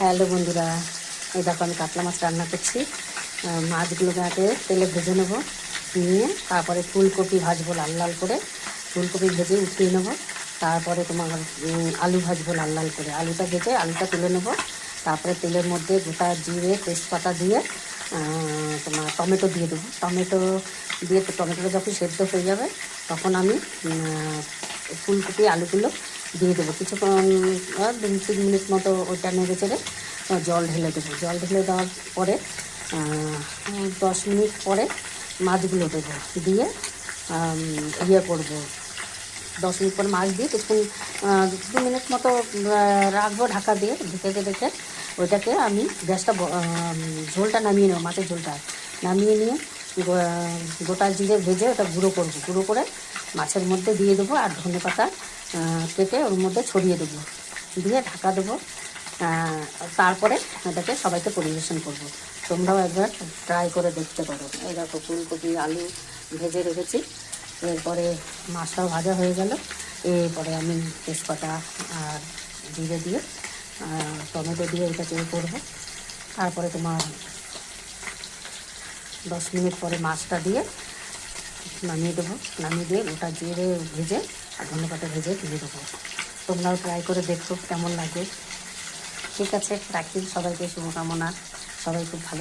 Hello বন্ধুরা, এই দেখো আমি কাতলা মাছ রান্না করছি। মাছগুলোকে আগে তেলে ভেজে নেবো, নিয়ে তারপরে ফুলকপি ভাজবো লাল লাল করে। ফুলকপি ভেজে উঠিয়ে নেবো। তারপরে তোমার আলু ভাজবো লাল লাল করে। আলুটা ভেজে আলুটা তুলে নেবো। তারপরে তেলের মধ্যে গোটা জিরে তেজপাতা দিয়ে তোমার টমেটো দিয়ে দেবো। টমেটো দিয়ে টমেটোটা যখন সেদ্ধ হয়ে যাবে তখন আমি ফুলকপি আলুগুলো দিয়ে দেবো। কিছুক্ষণ 2-3 মিনিট মতো ওইটা নেড়ে চেড়ে জল ঢেলে দেবো। জল ঢেলে দেওয়ার পরে 10 মিনিট পরে মাছগুলো দেবো, দিয়ে ইয়ে করবো। 10 মিনিট পরে মাছ দিয়ে কিছুক্ষণ 2 মিনিট মতো রাখবো ঢাকা দিয়ে। ঢেকে রেখে ওইটাকে আমি গ্যাসটা ঝোলটা নামিয়ে নেবো, মাছের ঝোলটা নামিয়ে নিয়ে গোটা জিরে ভেজে ওটা গুঁড়ো করবো। গুঁড়ো করে মাছের মধ্যে দিয়ে দেবো, আর ধনেপাতা কেটে ওর মধ্যে ছড়িয়ে দেবো, দিয়ে ঢাকা দেবো। তারপরে এটাকে সবাইকে পরিবেশন করব। তোমরাও একবার ট্রাই করে দেখতে পারো। এই দেখো ফুলকপি আলু ভেজে রেখেছি, এরপরে মাছটাও ভাজা হয়ে গেল। এরপরে আমি তেজপাতা আর জিরে দিয়ে টমেটো দিয়ে এটাকে করবো। তারপরে তোমার 10 মিনিট পরে মাছটা দিয়ে নামিয়ে দেবো। নামিয়ে দিয়ে ওটা জিরে ভেজে আর ধনেপাতা ভেজে দিয়ে দেবো। তোমরাও ট্রাই করে দেখো কেমন লাগে। ঠিক আছে, রাখি। সবাইকে শুভকামনা। সবাই খুব ভালো